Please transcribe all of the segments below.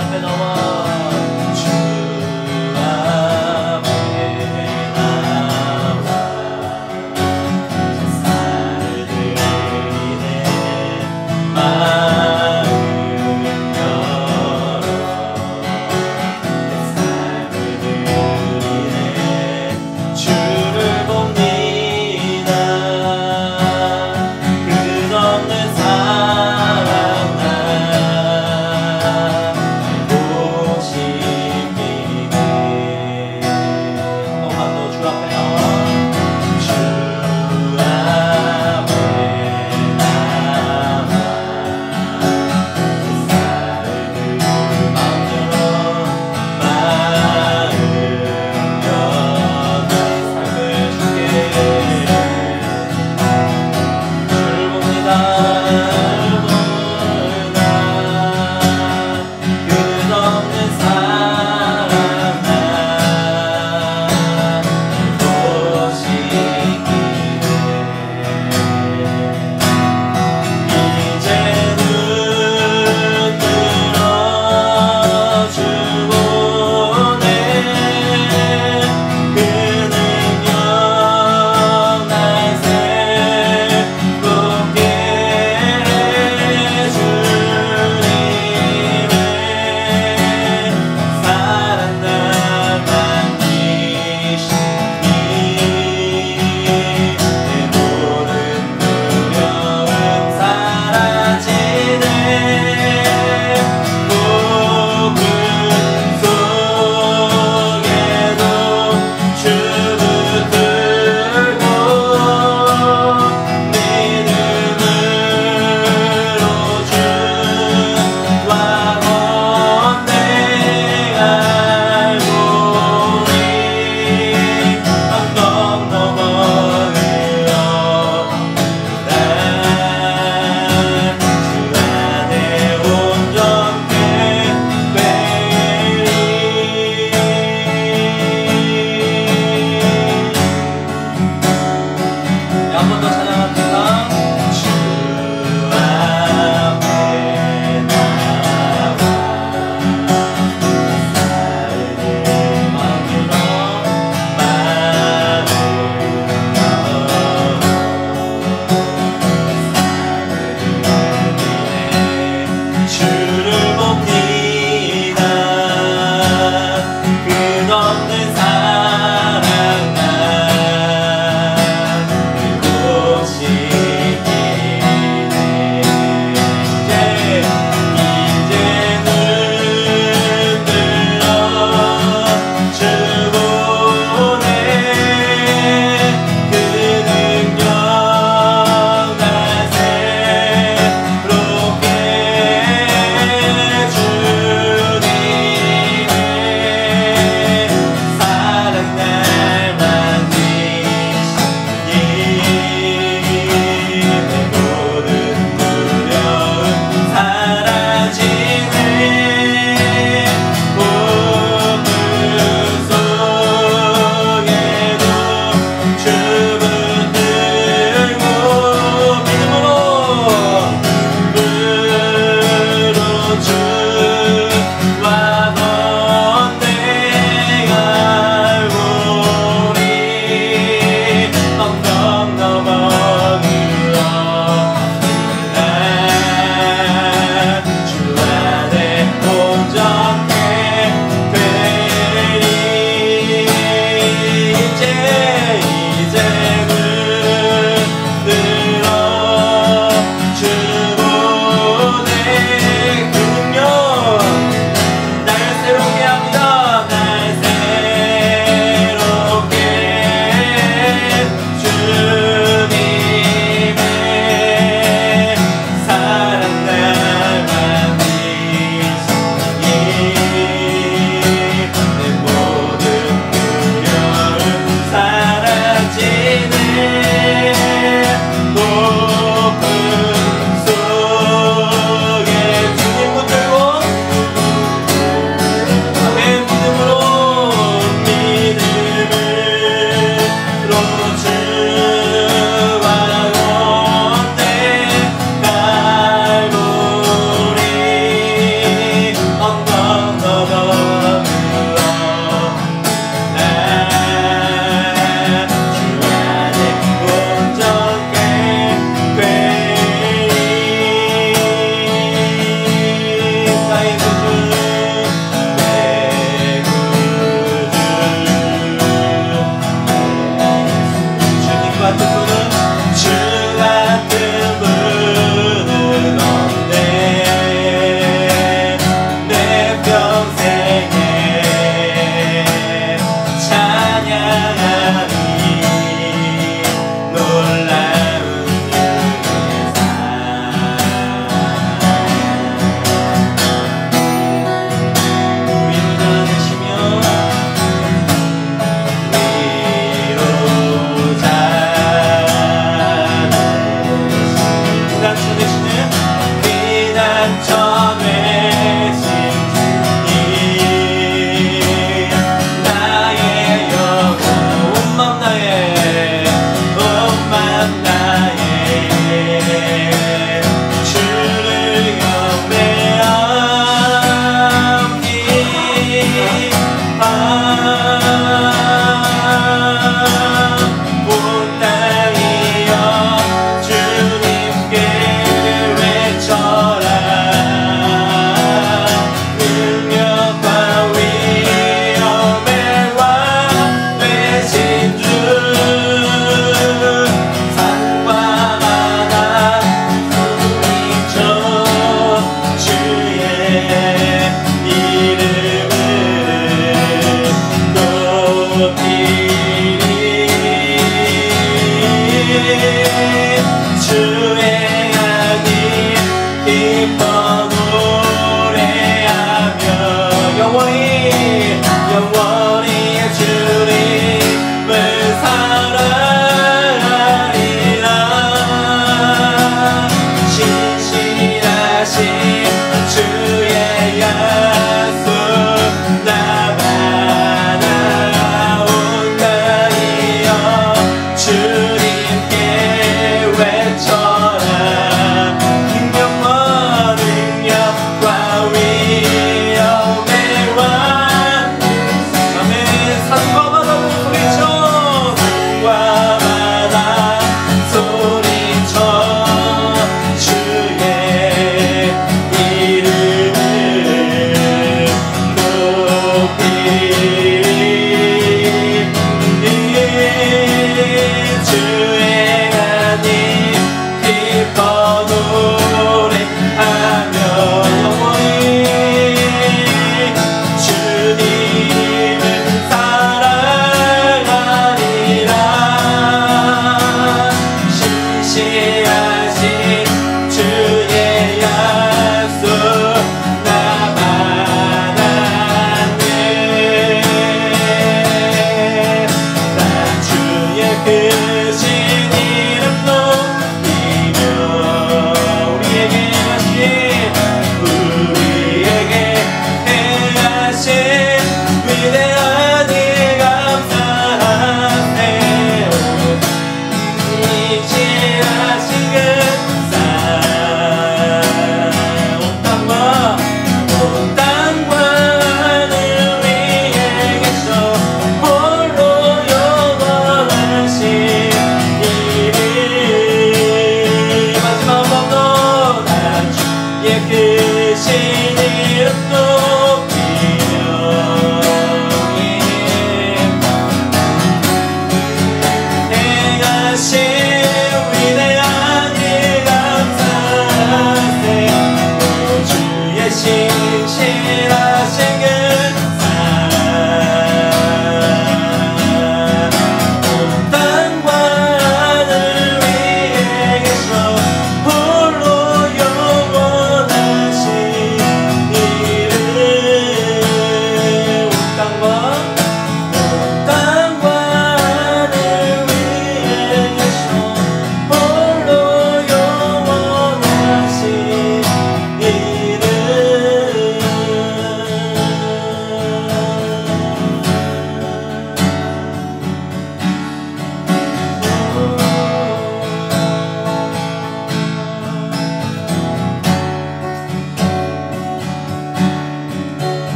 앞에 나와 주 앞에 나와 제사를 드리네 마음 열어 내 삶을 드리네 주를 봅니다 끝없는 사랑 날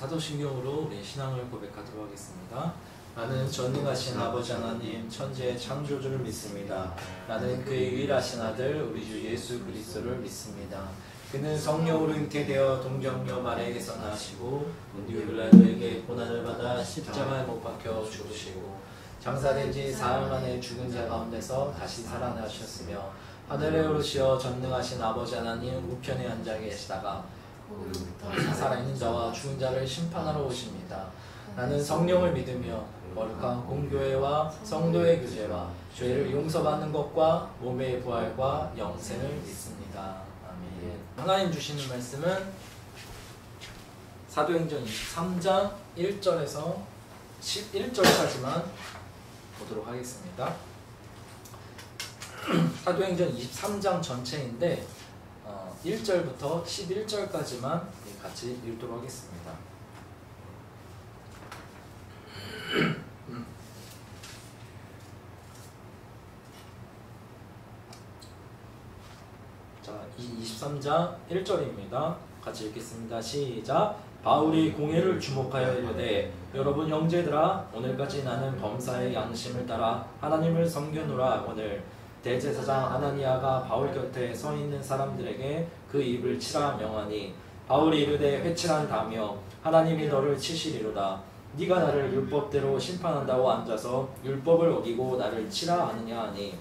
사도신경으로 우리 신앙을 고백하도록 하겠습니다. 나는 전능하신 아버지 하나님 천지의 창조주를 믿습니다. 나는 그의 유일하신 아들 우리 주 예수 그리스도를 믿습니다. 그는 성령으로 잉태되어 동정녀 마리아에게서 나시고 본디오 빌라도에게 고난을 받아 십자가에 못 박혀 죽으시고 장사된 지 사흘 만에 죽은 자 가운데서 다시 살아나셨으며 하늘에 오르시어 전능하신 아버지 하나님 우편에 앉아 계시다가 살아있는 자와 죽은 자를 심판하러 오십니다. 나는 성령을 믿으며 거룩한 공교회와 성도의 교제와 죄를 용서받는 것과 몸의 부활과 영생을 믿습니다. 아멘. 하나님 주시는 말씀은 사도행전 23장 1절에서 11절까지만 보도록 하겠습니다. 사도행전 23장 전체인데 1절부터 11절까지만 같이 읽도록 하겠습니다. 자, 23장 1절입니다. 같이 읽겠습니다. 시작. 바울이 공회를 주목하여 이르되 여러분 형제들아 오늘까지 나는 범사의 양심을 따라 하나님을 섬겨노라. 오늘 대제사장 아나니아가 바울 곁에 서 있는 사람들에게 그 입을 치라 명하니 바울이 이르되 회칠한다며 하나님이 너를 치시리로다. 네가 나를 율법대로 심판한다고 앉아서 율법을 어기고 나를 치라 하느냐 하니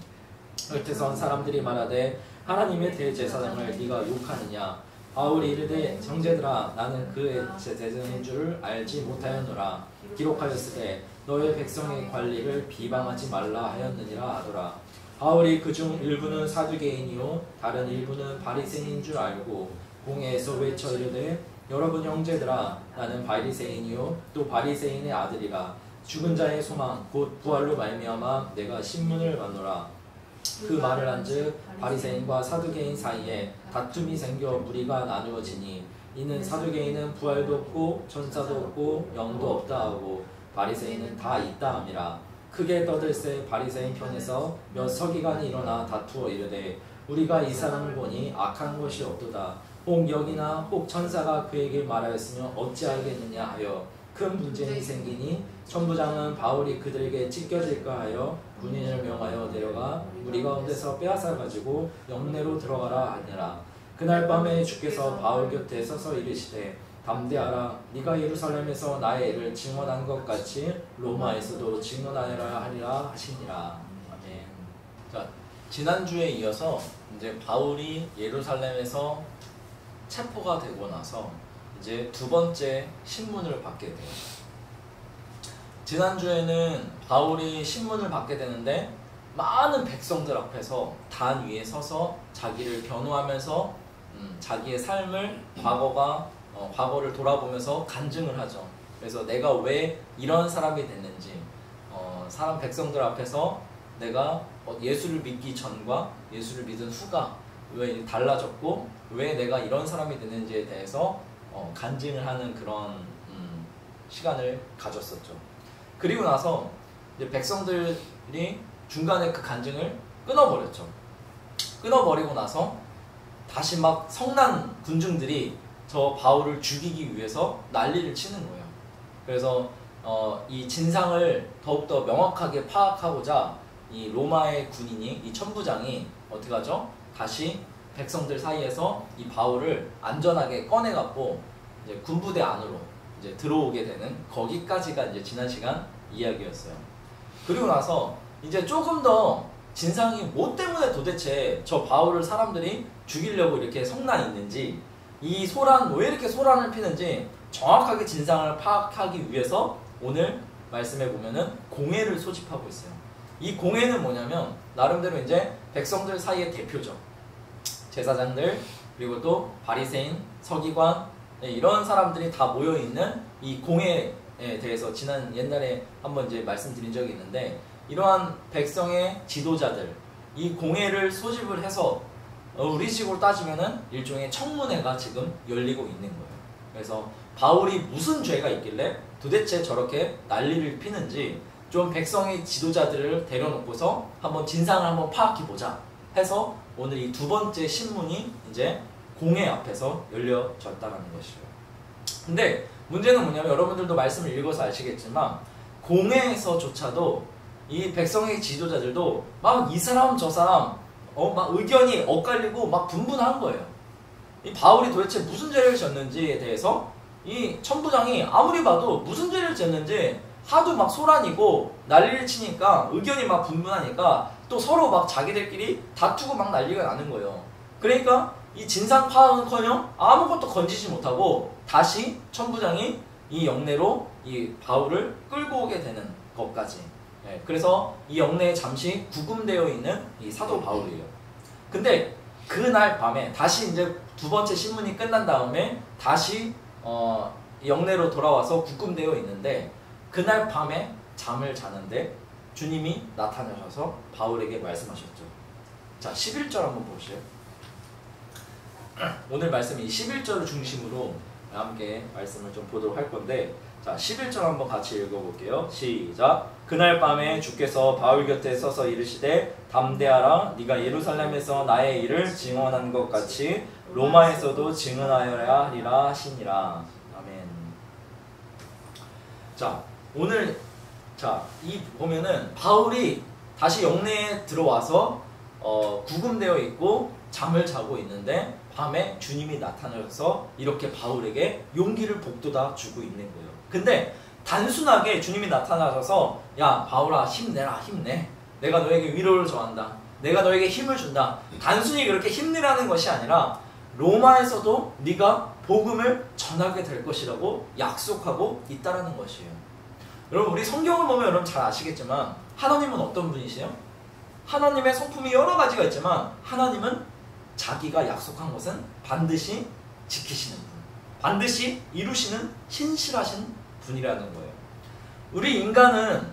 곁에 선 사람들이 말하되 하나님의 대제사장을 네가 욕하느냐. 바울이 이르되 형제들아 나는 그의 제사장인 줄을 알지 못하였노라. 기록하였으되 너의 백성의 관리를 비방하지 말라 하였느니라 하더라. 바울이 그중 일부는 사두개인이요 다른 일부는 바리새인인 줄 알고 공회에서 외쳐 이르되 여러분 형제들아 나는 바리새인이요 또 바리새인의 아들이라. 죽은 자의 소망 곧 부활로 말미암아 내가 신문을 받노라. 그 말을 한즉 바리새인과 사두개인 사이에 다툼이 생겨 무리가 나누어지니 이는 사두개인은 부활도 없고 천사도 없고 영도 없다 하고 바리새인은 다 있다 함이라. 크게 떠들새 바리새인 편에서 몇 서기관이 일어나 다투어 이르되 우리가 이 사람을 보니 악한 것이 없도다. 혹 여기나 혹 천사가 그에게 말하였으며 어찌하겠느냐 하여 큰 분쟁이 생기니 천부장은 바울이 그들에게 찢겨질까 하여 군인을 명하여 내려가 무리 가운데서 빼앗아 가지고 영내로 들어가라 하니라. 그날 밤에 주께서 바울 곁에 서서 이르시되 담대하라. 네가 예루살렘에서 나의 일을 증언한 것 같이 로마에서도 증언하여라 하리라 하시니라. 아멘. 자, 지난주에 이어서 이제 바울이 예루살렘에서 체포가 되고 나서 이제 두 번째 신문을 받게 돼요. 지난주에는 바울이 신문을 받게 되는데 많은 백성들 앞에서 단 위에 서서 자기를 변호하면서 자기의 삶을 과거를 돌아보면서 간증을 하죠. 그래서 내가 왜 이런 사람이 됐는지 사람 백성들 앞에서 내가 예수를 믿기 전과 예수를 믿은 후가 왜 달라졌고 왜 내가 이런 사람이 됐는지에 대해서 간증을 하는 그런 시간을 가졌었죠. 그리고 나서 이제 백성들이 중간에 그 간증을 끊어버렸죠. 끊어버리고 나서 다시 막 성난 군중들이 저 바울을 죽이기 위해서 난리를 치는 거예요. 그래서 이 진상을 더욱더 명확하게 파악하고자 이 로마의 군인이 이 천부장이 어떻게 하죠? 다시 백성들 사이에서 이 바울을 안전하게 꺼내갖고 이제 군부대 안으로 이제 들어오게 되는 거기까지가 이제 지난 시간 이야기였어요. 그리고 나서 이제 조금 더 진상이 뭐 때문에 도대체 저 바울을 사람들이 죽이려고 이렇게 성난 있는지 이 소란 왜 이렇게 소란을 피는지 정확하게 진상을 파악하기 위해서 오늘 말씀에 보면은 공회를 소집하고 있어요. 이 공회는 뭐냐면 나름대로 이제 백성들 사이의 대표죠. 제사장들 그리고 또 바리새인, 서기관 이런 사람들이 다 모여 있는 이 공회에 대해서 지난 옛날에 한번 이제 말씀드린 적이 있는데 이러한 백성의 지도자들 이 공회를 소집을 해서 우리식으로 따지면은 일종의 청문회가 지금 열리고 있는 거예요. 그래서 바울이 무슨 죄가 있길래 도대체 저렇게 난리를 피는지 좀 백성의 지도자들을 데려놓고서 한번 진상을 한번 파악해보자 해서 오늘 이 두 번째 신문이 이제 공회 앞에서 열려졌다는 것이에요. 근데 문제는 뭐냐면 여러분들도 말씀을 읽어서 아시겠지만 공회에서조차도 이 백성의 지도자들도 막 이 사람 저 사람 막 의견이 엇갈리고 막 분분한 거예요. 이 바울이 도대체 무슨 죄를 졌는지에 대해서 이 천부장이 아무리 봐도 무슨 죄를 졌는지 하도 막 소란이고 난리를 치니까 의견이 막 분분하니까 또 서로 막 자기들끼리 다투고 막 난리가 나는 거예요. 그러니까 이 진상 파악은커녕 아무것도 건지지 못하고 다시 천부장이 이 영내로 이 바울을 끌고 오게 되는 것까지. 그래서 이 영내에 잠시 구금되어 있는 이 사도 바울이에요. 근데 그날 밤에 다시 이제 두 번째 신문이 끝난 다음에 다시 영내로 돌아와서 구금되어 있는데 그날 밤에 잠을 자는데 주님이 나타나셔서 바울에게 말씀하셨죠. 자, 11절 한번 보시죠. 오늘 말씀이 11절을 중심으로 함께 말씀을 좀 보도록 할 건데, 자, 11절 한번 같이 읽어볼게요. 시작. 그날 밤에 주께서 바울 곁에 서서 이르시되 담대하라. 네가 예루살렘에서 나의 일을 증언한 것 같이 로마에서도 증언하여야 하리라 하시니라. 아멘. 자, 오늘 이 보면은 바울이 다시 영내에 들어와서 구금되어 있고 잠을 자고 있는데 밤에 주님이 나타나셔서 이렇게 바울에게 용기를 북돋아 주고 있는 거예요. 근데 단순하게 주님이 나타나셔서 야 바울아 힘내라 힘내, 내가 너에게 위로를 더한다, 내가 너에게 힘을 준다, 단순히 그렇게 힘내라는 것이 아니라 로마에서도 네가 복음을 전하게 될 것이라고 약속하고 있다라는 것이에요. 여러분 우리 성경을 보면 여러분 잘 아시겠지만 하나님은 어떤 분이세요? 하나님의 성품이 여러 가지가 있지만 하나님은 자기가 약속한 것은 반드시 지키시는 분, 반드시 이루시는 신실하신 분이라는 거예요. 우리 인간은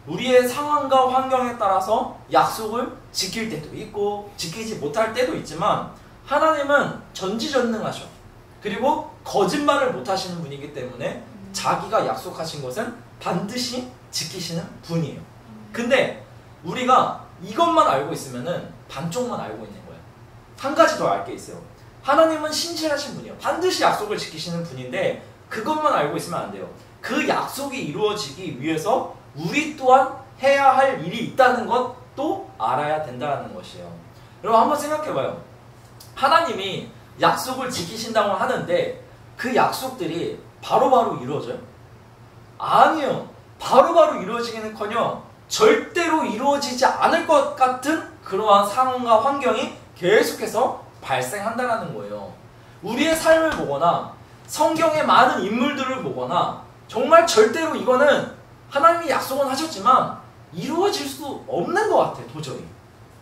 우리의 상황과 환경에 따라서 약속을 지킬 때도 있고 지키지 못할 때도 있지만 하나님은 전지전능하셔. 그리고 거짓말을 못하시는 분이기 때문에 자기가 약속하신 것은 반드시 지키시는 분이에요. 근데 우리가 이것만 알고 있으면은 반쪽만 알고 있는 거예요. 한 가지 더 알 게 있어요. 하나님은 신실하신 분이에요. 반드시 약속을 지키시는 분인데 그것만 알고 있으면 안 돼요. 그 약속이 이루어지기 위해서 우리 또한 해야 할 일이 있다는 것도 알아야 된다는 것이에요. 여러분 한번 생각해봐요. 하나님이 약속을 지키신다고 하는데 그 약속들이 바로바로 이루어져요? 아니요. 바로바로 이루어지기는커녕 절대로 이루어지지 않을 것 같은 그러한 상황과 환경이 계속해서 발생한다는 거예요. 우리의 삶을 보거나 성경의 많은 인물들을 보거나 정말 절대로 이거는 하나님이 약속은 하셨지만 이루어질 수 없는 것 같아. 도저히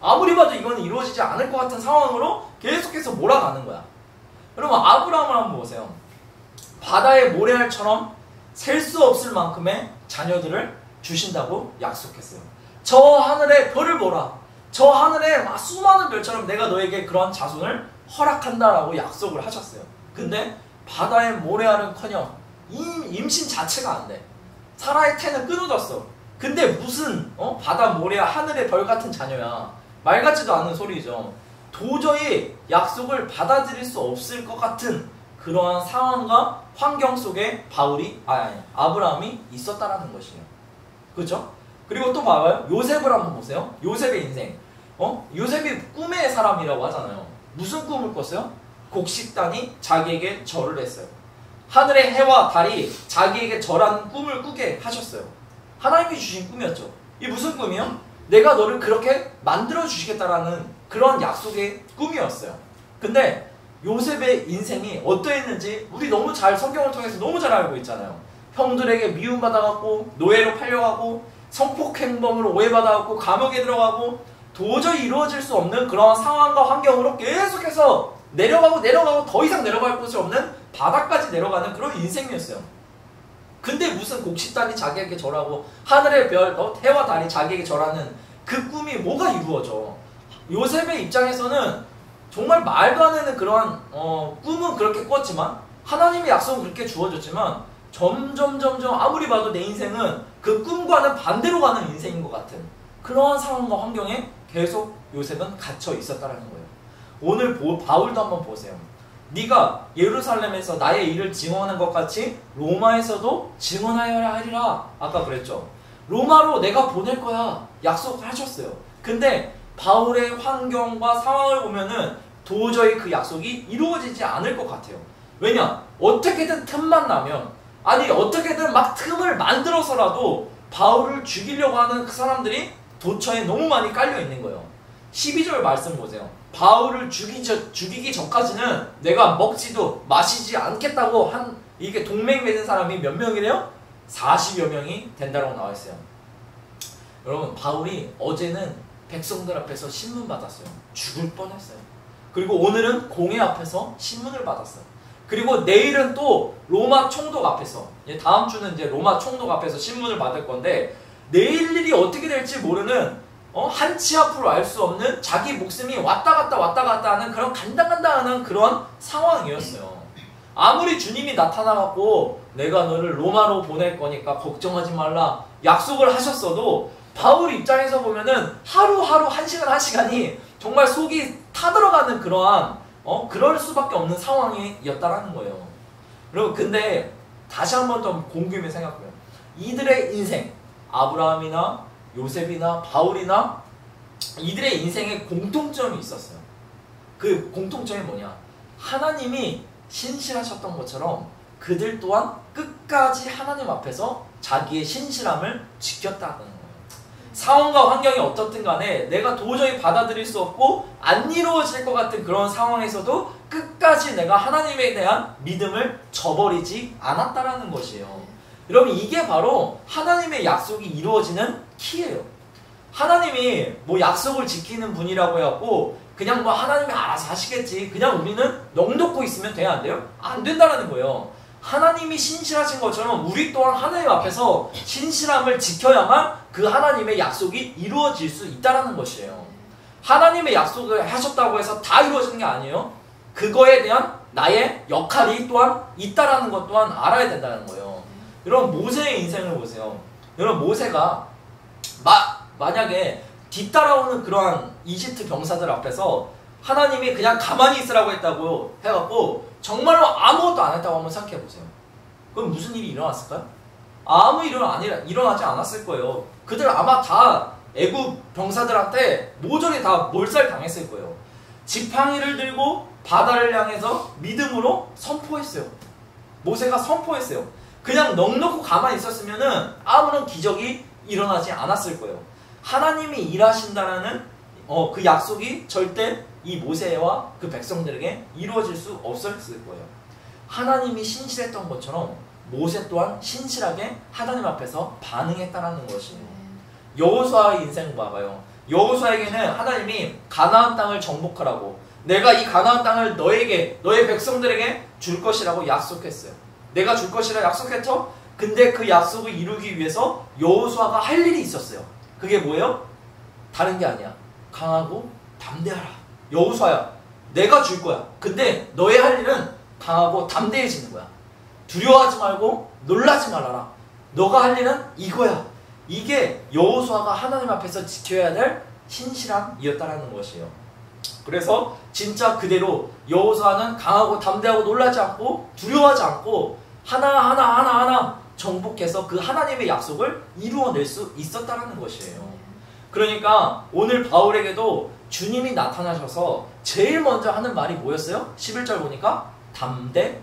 아무리 봐도 이거는 이루어지지 않을 것 같은 상황으로 계속해서 몰아가는 거야. 여러분 아브라함을 한번 보세요. 바다의 모래알처럼 셀 수 없을 만큼의 자녀들을 주신다고 약속했어요. 저 하늘의 별을 보라, 저 하늘에 수많은 별처럼 내가 너에게 그런 자손을 허락한다라고 약속을 하셨어요. 근데 바다의 모래알은커녕 임신 자체가 안 돼. 사라의 태는 끊어졌어. 근데 무슨 바다 모래알 하늘의 별 같은 자녀야. 말 같지도 않은 소리죠. 도저히 약속을 받아들일 수 없을 것 같은 그러한 상황과 환경 속에 아브라함이 있었다라는 것이에요. 그렇죠? 그리고 또 봐봐요. 요셉을 한번 보세요. 요셉의 인생. 요셉이 꿈의 사람이라고 하잖아요. 무슨 꿈을 꿨어요? 곡식단이 자기에게 절을 했어요. 하늘의 해와 달이 자기에게 절하는 꿈을 꾸게 하셨어요. 하나님이 주신 꿈이었죠. 이게 무슨 꿈이요? 내가 너를 그렇게 만들어 주시겠다라는 그런 약속의 꿈이었어요. 근데 요셉의 인생이 어떠했는지 우리 너무 잘 성경을 통해서 너무 잘 알고 있잖아요. 형들에게 미움받아갖고 노예로 팔려가고 성폭행범으로 오해받아갖고 감옥에 들어가고 도저히 이루어질 수 없는 그런 상황과 환경으로 계속해서 내려가고 더 이상 내려갈 곳이 없는 바닥까지 내려가는 그런 인생이었어요. 근데 무슨 곡식단이 자기에게 절하고 하늘의 별, 해와 달이 자기에게 절하는 그 꿈이 뭐가 이루어져? 요셉의 입장에서는 정말 말도 안 되는 그러한 꿈은 그렇게 꿨지만 하나님의 약속은 그렇게 주어졌지만 점점 아무리 봐도 내 인생은 그 꿈과는 반대로 가는 인생인 것 같은 그러한 상황과 환경에 계속 요셉은 갇혀 있었다는 거예요. 오늘 바울도 한번 보세요. 네가 예루살렘에서 나의 일을 증언하는 것 같이 로마에서도 증언하여야 하리라. 아까 그랬죠. 로마로 내가 보낼 거야. 약속하셨어요. 근데 바울의 환경과 상황을 보면은 도저히 그 약속이 이루어지지 않을 것 같아요. 왜냐? 어떻게든 틈만 나면, 아니 어떻게든 막 틈을 만들어서라도 바울을 죽이려고 하는 그 사람들이 도처에 너무 많이 깔려 있는 거예요. 12절 말씀 보세요. 바울을 죽이기 전까지는 내가 먹지도 마시지 않겠다고 이게 동맹 맺은 사람이 몇 명이래요? 40여 명이 된다고 나와 있어요. 여러분, 바울이 어제는 백성들 앞에서 신문 받았어요. 죽을 뻔했어요. 그리고 오늘은 공회 앞에서 신문을 받았어요. 그리고 내일은 또 로마 총독 앞에서, 다음 주는 이제 로마 총독 앞에서 신문을 받을 건데, 내일 일이 어떻게 될지 모르는 한치 앞으로 알 수 없는 자기 목숨이 왔다 갔다 하는 그런 간당간당한 그런 상황이었어요. 아무리 주님이 나타나갖고 내가 너를 로마로 보낼 거니까 걱정하지 말라 약속을 하셨어도 바울 입장에서 보면은 하루하루 한 시간이 정말 속이 타들어가는 그러한 그럴 수밖에 없는 상황이었다라는 거예요. 여러분, 근데 다시 한번 더 곰곰이 생각해요. 이들의 인생, 아브라함이나 요셉이나 바울이나 이들의 인생에 공통점이 있었어요. 그 공통점이 뭐냐? 하나님이 신실하셨던 것처럼 그들 또한 끝까지 하나님 앞에서 자기의 신실함을 지켰다는 거예요. 상황과 환경이 어떻든 간에 내가 도저히 받아들일 수 없고 안 이루어질 것 같은 그런 상황에서도 끝까지 내가 하나님에 대한 믿음을 저버리지 않았다라는 것이에요. 여러분, 이게 바로 하나님의 약속이 이루어지는 키예요. 하나님이 뭐 약속을 지키는 분이라고 해갖고 그냥 뭐 하나님이 알아서 하시겠지, 그냥 우리는 넋놓고 있으면 돼야 안 돼요? 안 된다는 거예요. 하나님이 신실하신 것처럼 우리 또한 하나님 앞에서 신실함을 지켜야만 그 하나님의 약속이 이루어질 수 있다는 것이에요. 하나님의 약속을 하셨다고 해서 다 이루어지는 게 아니에요. 그거에 대한 나의 역할이 또한 있다는 것 또한 알아야 된다는 거예요. 여러분, 모세의 인생을 보세요. 여러분, 모세가 만약에 뒤따라오는 그러한 이집트 병사들 앞에서 하나님이 그냥 가만히 있으라고 했다고 해갖고 정말로 아무것도 안 했다고 한번 생각해 보세요. 그럼 무슨 일이 일어났을까요? 아무 일은 일어나지 않았을 거예요. 그들 아마 다 애굽 병사들한테 모조리 다 몰살당했을 거예요. 지팡이를 들고 바다를 향해서 믿음으로 선포했어요. 모세가 선포했어요. 그냥 넋놓고 가만히 있었으면은 아무런 기적이 일어나지 않았을 거예요. 하나님이 일하신다라는 그 약속이 절대 이 모세와 그 백성들에게 이루어질 수 없었을 거예요. 하나님이 신실했던 것처럼 모세 또한 신실하게 하나님 앞에서 반응했다라는 것이에요. 여호수아의 인생 봐봐요. 여호수아에게는 하나님이 가나안 땅을 정복하라고, 내가 이 가나안 땅을 너에게, 너의 백성들에게 줄 것이라고 약속했어요. 내가 줄 것이라 약속했죠? 근데 그 약속을 이루기 위해서 여호수아가 할 일이 있었어요. 그게 뭐예요? 다른 게 아니야. 강하고 담대하라. 여호수아야, 내가 줄 거야. 근데 너의 할 일은 강하고 담대해지는 거야. 두려워하지 말고 놀라지 말아라. 너가 할 일은 이거야. 이게 여호수아가 하나님 앞에서 지켜야 될 신실함이었다라는 것이에요. 그래서 진짜 그대로 여호수아는 강하고 담대하고 놀라지 않고 두려워하지 않고 하나하나 정복해서 그 하나님의 약속을 이루어낼 수 있었다라는 것이에요. 그러니까 오늘 바울에게도 주님이 나타나셔서 제일 먼저 하는 말이 뭐였어요? 11절 보니까 담대하라.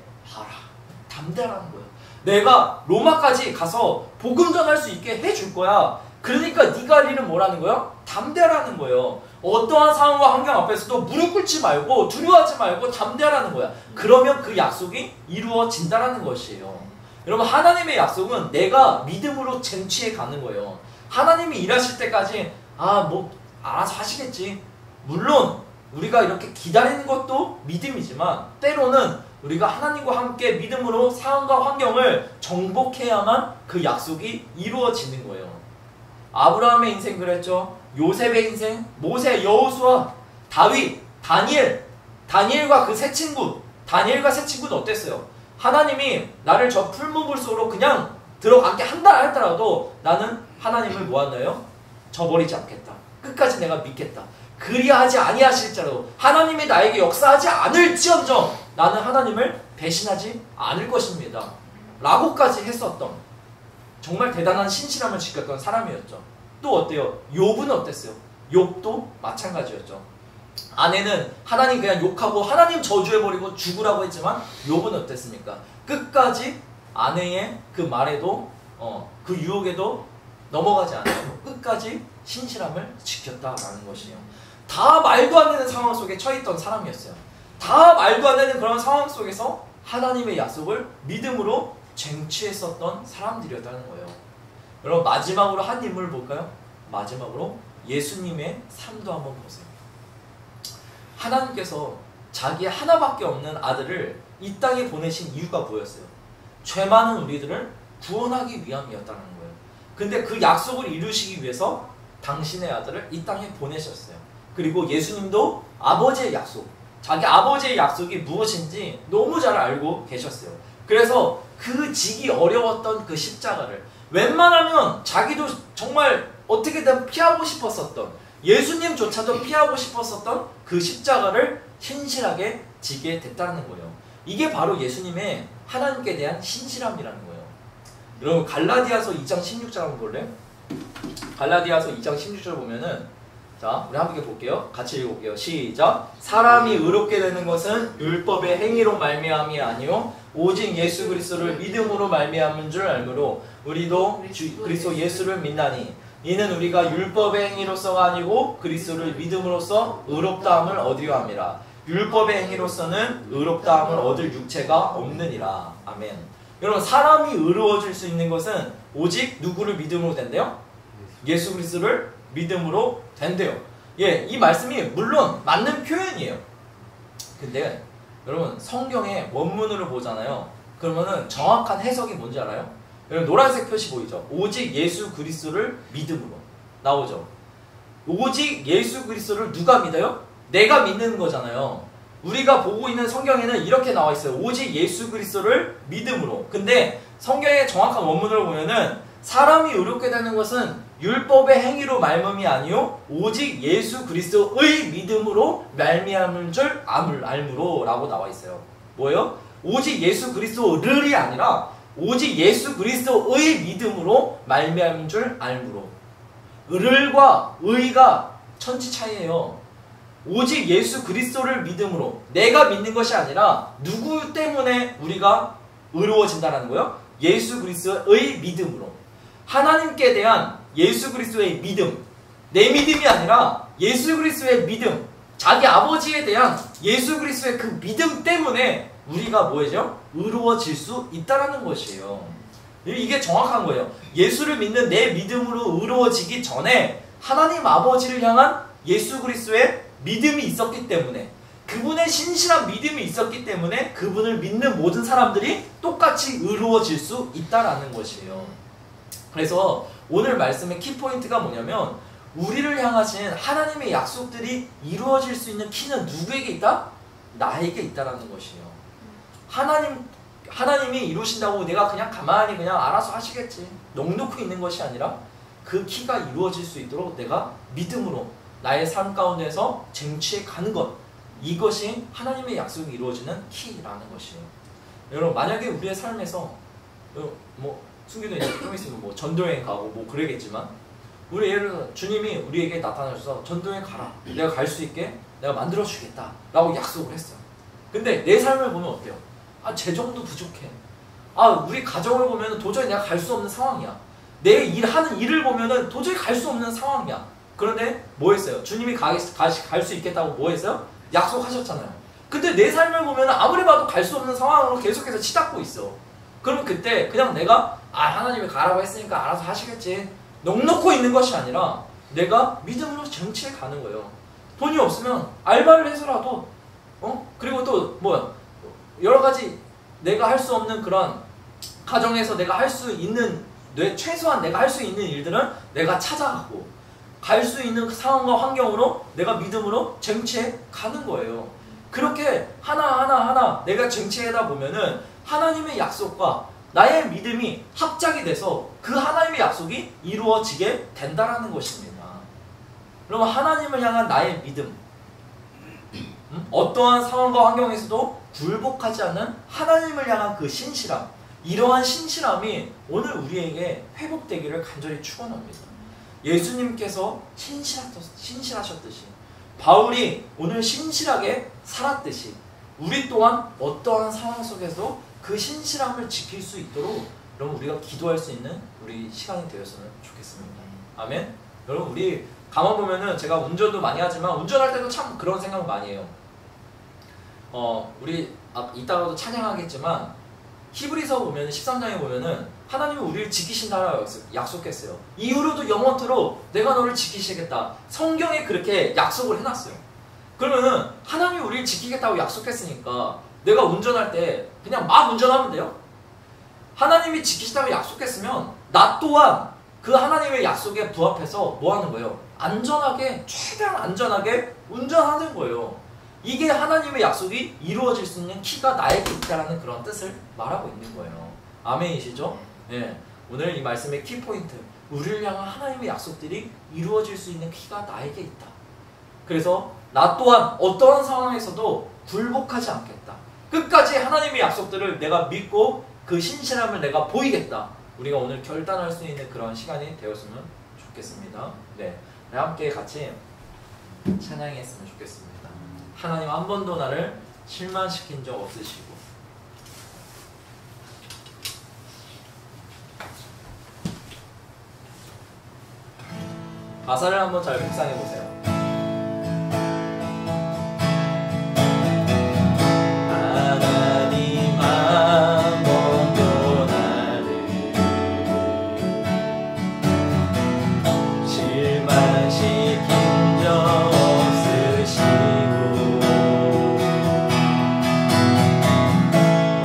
담대하라는 거예요. 내가 로마까지 가서 복음 전할 수 있게 해줄 거야. 그러니까 네가 할 일은 뭐라는 거야? 담대하라는 거예요. 어떠한 상황과 환경 앞에서도 무릎 꿇지 말고 두려워하지 말고 담대하라는 거야. 그러면 그 약속이 이루어진다라는 것이에요. 여러분, 하나님의 약속은 내가 믿음으로 쟁취해 가는 거예요. 하나님이 일하실 때까지 뭐 알아서 하시겠지. 물론 우리가 이렇게 기다리는 것도 믿음이지만 때로는 우리가 하나님과 함께 믿음으로 상황과 환경을 정복해야만 그 약속이 이루어지는 거예요. 아브라함의 인생 그랬죠. 요셉의 인생, 모세, 여호수아, 다윗, 다니엘과 그 세 친구, 다니엘과 세 친구는 어땠어요? 하나님이 나를 저 풀무불 속으로 그냥 들어가게 한다 할지라도 나는 하나님을 뭐하나요? 저버리지 않겠다. 끝까지 내가 믿겠다. 그리하지 아니하실지라도 하나님이 나에게 역사하지 않을지언정 나는 하나님을 배신하지 않을 것입니다. 라고까지 했었던 정말 대단한 신실함을 지켰던 사람이었죠. 또 어때요? 욥은 어땠어요? 욥도 마찬가지였죠. 아내는 하나님 그냥 욕하고 하나님 저주해버리고 죽으라고 했지만 욥은 어땠습니까? 끝까지 아내의 그 말에도 그 유혹에도 넘어가지 않고 끝까지 신실함을 지켰다라는 것이에요. 다 말도 안 되는 상황 속에 처했던 사람이었어요. 다 말도 안 되는 그런 상황 속에서 하나님의 약속을 믿음으로 쟁취했었던 사람들이었다는 거예요. 여러분 마지막으로 한 인물을 볼까요? 마지막으로 예수님의 삶도 한번 보세요. 하나님께서 자기 하나밖에 없는 아들을 이 땅에 보내신 이유가 뭐였어요? 죄 많은 우리들을 구원하기 위함이었다는 거예요. 근데 그 약속을 이루시기 위해서 당신의 아들을 이 땅에 보내셨어요. 그리고 예수님도 아버지의 약속, 자기 아버지의 약속이 무엇인지 너무 잘 알고 계셨어요. 그래서 그 지기 어려웠던 그 십자가를 웬만하면 자기도 정말 어떻게든 피하고 싶었었던, 예수님조차도 피하고 싶었었던 그 십자가를 신실하게 지게 됐다는 거예요. 이게 바로 예수님의 하나님께 대한 신실함이라는 거예요. 여러분 갈라디아서 2장 16절 한번 볼래요? 갈라디아서 2장 16절 보면은, 자 우리 함께 볼게요. 같이 읽어볼게요. 시작. 사람이 의롭게 되는 것은 율법의 행위로 말미암이 아니요 오직 예수 그리스도를 믿음으로 말미암은 줄 알므로 우리도 그리스도 예수를 믿나니 이는 우리가 율법의 행위로서가 아니고 그리스도를 믿음으로써 의롭다함을 얻으려 함이라. 율법의 행위로서는 의롭다함을 얻을 육체가 없느니라. 아멘. 여러분 사람이 의로워질 수 있는 것은 오직 누구를 믿음으로 된대요? 예수 그리스도를 믿음으로 된대요. 예, 이 말씀이 물론 맞는 표현이에요. 근데 여러분 성경의 원문으로 보잖아요. 그러면은 정확한 해석이 뭔지 알아요? 여러분 노란색 표시 보이죠? 오직 예수 그리스도를 믿음으로 나오죠. 오직 예수 그리스도를 누가 믿어요? 내가 믿는 거잖아요. 우리가 보고 있는 성경에는 이렇게 나와 있어요. 오직 예수 그리스도를 믿음으로. 근데 성경의 정확한 원문을 보면은 사람이 의롭게 되는 것은 율법의 행위로 말미암이 아니요 오직 예수 그리스도의 믿음으로 말미암은 줄 알므로 라고 나와 있어요. 뭐예요? 오직 예수 그리스도를이 아니라 오직 예수 그리스도의 믿음으로 말미암은 줄 알므로. 을과 의가 천지 차이예요. 오직 예수 그리스도를 믿음으로, 내가 믿는 것이 아니라 누구 때문에 우리가 의로워진다는 거예요? 예수 그리스도의 믿음으로. 하나님께 대한 예수 그리스도의 믿음, 내 믿음이 아니라 예수 그리스도의 믿음, 자기 아버지에 대한 예수 그리스도의 그 믿음 때문에 우리가 뭐죠? 의로워질 수 있다는 것이에요. 이게 정확한 거예요. 예수를 믿는 내 믿음으로 의로워지기 전에 하나님 아버지를 향한 예수 그리스도의 믿음이 있었기 때문에, 그분의 신실한 믿음이 있었기 때문에 그분을 믿는 모든 사람들이 똑같이 의로워질 수 있다는 것이에요. 그래서 오늘 말씀의 키포인트가 뭐냐면 우리를 향하신 하나님의 약속들이 이루어질 수 있는 키는 누구에게 있다? 나에게 있다는 것이에요. 하나님이 이루신다고 내가 그냥 가만히 그냥 알아서 하시겠지 넋놓고 있는 것이 아니라 그 키가 이루어질 수 있도록 내가 믿음으로 나의 삶 가운데서 쟁취해 가는 것, 이것이 하나님의 약속이 이루어지는 키라는 것이에요. 여러분 만약에 우리의 삶에서 숨기도 이제 좀 있으면 뭐 전도여행 가고 뭐 그러겠지만, 우리 예를 들어 주님이 우리에게 나타나셔서 전도여행 가라, 내가 갈 수 있게 내가 만들어 주겠다 라고 약속을 했어요. 근데 내 삶을 보면 어때요? 재정도 부족해. 우리 가정을 보면 도저히 내가 갈 수 없는 상황이야. 내 하는 일을 보면 도저히 갈 수 없는 상황이야. 그런데 뭐 했어요? 주님이 갈 수 있겠다고 뭐 했어요? 약속하셨잖아요. 근데 내 삶을 보면 아무리 봐도 갈 수 없는 상황으로 계속해서 치닫고 있어. 그럼 그때 그냥 내가 하나님이 가라고 했으니까 알아서 하시겠지 넋놓고 있는 것이 아니라 내가 믿음으로 쟁취해 가는 거예요. 돈이 없으면 알바를 해서라도 그리고 또 여러 가지 내가 할 수 없는 그런 가정에서 내가 할 수 있는 최소한 내가 할 수 있는 일들은 내가 찾아가고 갈 수 있는 상황과 환경으로 내가 믿음으로 쟁취해 가는 거예요. 그렇게 하나하나 내가 쟁취하다 보면은 하나님의 약속과 나의 믿음이 합작이 돼서 그 하나님의 약속이 이루어지게 된다라는 것입니다. 그러면 하나님을 향한 나의 믿음, 어떠한 상황과 환경에서도 굴복하지 않는 하나님을 향한 그 신실함, 이러한 신실함이 오늘 우리에게 회복되기를 간절히 축원합니다. 예수님께서 신실하셨듯이, 바울이 오늘 신실하게 살았듯이, 우리 또한 어떠한 상황 속에서 그 신실함을 지킬 수 있도록 여러분 우리가 기도할 수 있는 우리 시간이 되었으면 좋겠습니다. 아멘. 여러분 우리 가만 보면은 제가 운전도 많이 하지만 운전할 때도 참 그런 생각 많이 해요. 우리 이따가도 찬양하겠지만 히브리서 보면 13장에 보면은 하나님이 우리를 지키신다라고 약속했어요. 이후로도 영원토록 내가 너를 지키시겠다. 성경에 그렇게 약속을 해놨어요. 그러면은 하나님이 우리를 지키겠다고 약속했으니까 내가 운전할 때 그냥 막 운전하면 돼요? 하나님이 지키시다고 약속했으면 나 또한 그 하나님의 약속에 부합해서 뭐 하는 거예요? 안전하게, 최대한 안전하게 운전하는 거예요. 이게 하나님의 약속이 이루어질 수 있는 키가 나에게 있다라는 그런 뜻을 말하고 있는 거예요. 아멘이시죠? 네. 오늘 이 말씀의 키포인트, 우리를 향한 하나님의 약속들이 이루어질 수 있는 키가 나에게 있다. 그래서 나 또한 어떠한 상황에서도 굴복하지 않겠다. 끝까지 하나님의 약속들을 내가 믿고 그 신실함을 내가 보이겠다. 우리가 오늘 결단할 수 있는 그런 시간이 되었으면 좋겠습니다. 네, 함께 같이 찬양했으면 좋겠습니다. 하나님 한 번도 나를 실망시킨 적 없으시고, 가사를 한번 잘 묵상해 보세요. 하나님 한 번도 나를 실망시킨 적 없으시고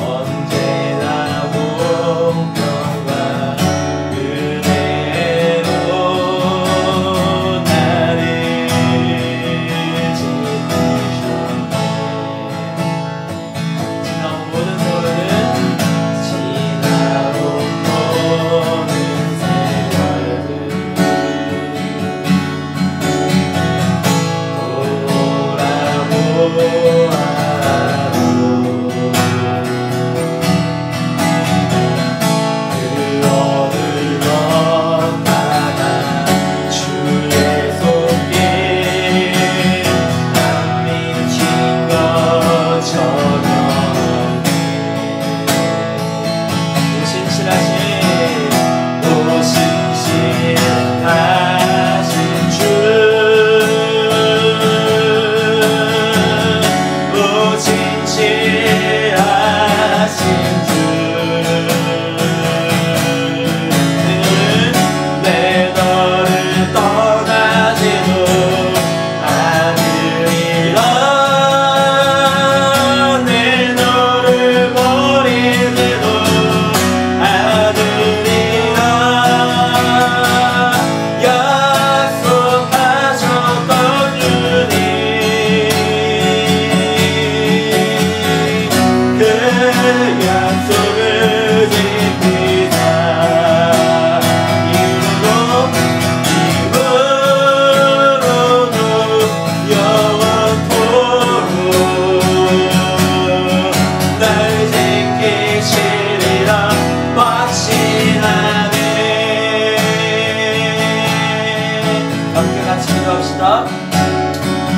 언제나 공평과 은혜로 나를 지키셨네. 지나온 모든 세월은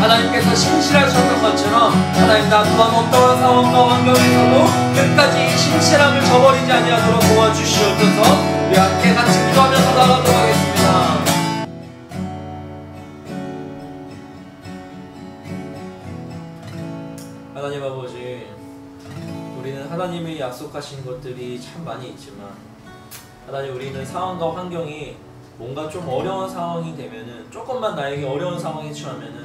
하나님께서 신실하셨던 것처럼 하나님 나 또한 어떠한 상황과 환경에서도 끝까지 신실함을 저버리지 아니하도록 도와주시옵소서. 우리 함께 같이 기도하면서 나가도록 하겠습니다. 하나님 아버지, 우리는 하나님이 약속하신 것들이 참 많이 있지만 하나님 우리는 상황과 환경이 뭔가 좀 어려운 상황이 되면은, 조금만 나에게 어려운 상황이 처하면은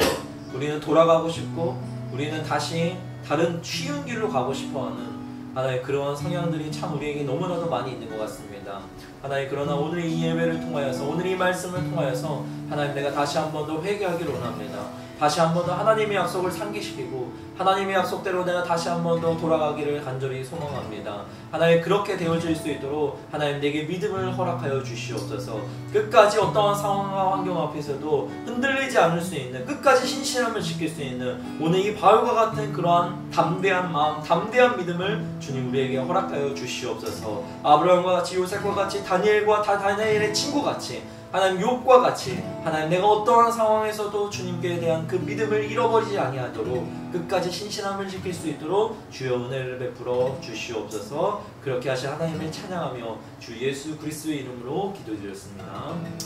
우리는 돌아가고 싶고 우리는 다시 다른 쉬운 길로 가고 싶어하는 하나님 그러한 성향들이 참 우리에게 너무나도 많이 있는 것 같습니다. 하나님 그러나 오늘 이 예배를 통하여서, 오늘 이 말씀을 통하여서 하나님 내가 다시 한 번 더 회개하기를 원합니다. 다시 한 번 더 하나님의 약속을 상기시키고 하나님의 약속대로 내가 다시 한 번 더 돌아가기를 간절히 소망합니다. 하나님, 그렇게 되어질 수 있도록 하나님 내게 믿음을 허락하여 주시옵소서. 끝까지 어떠한 상황과 환경 앞에서도 흔들리지 않을 수 있는, 끝까지 신실함을 지킬 수 있는 오늘 이 바울과 같은 그러한 담대한 마음, 담대한 믿음을 주님 우리에게 허락하여 주시옵소서. 아브라함과 같이, 요셉과 같이, 다니엘과 다니엘의 친구같이, 하나님 욥과 같이 하나님 내가 어떠한 상황에서도 주님께 대한 그 믿음을 잃어버리지 아니하도록 끝까지 신실함을 지킬 수 있도록 주여 은혜를 베풀어 주시옵소서. 그렇게 하신 하나님을 찬양하며 주 예수 그리스도의 이름으로 기도드렸습니다. 아멘.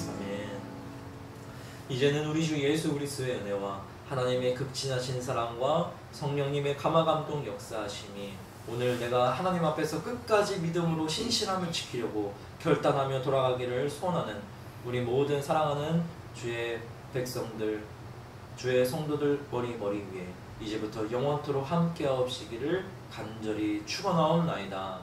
이제는 우리 주 예수 그리스도의 은혜와 하나님의 극진하신 사랑과 성령님의 감화감동 역사하심이 오늘 내가 하나님 앞에서 끝까지 믿음으로 신실함을 지키려고 결단하며 돌아가기를 소원하는 우리 모든 사랑하는 주의 백성들, 주의 성도들 머리 위에 이제부터 영원토록 함께하옵시기를 간절히 축원하옵나이다.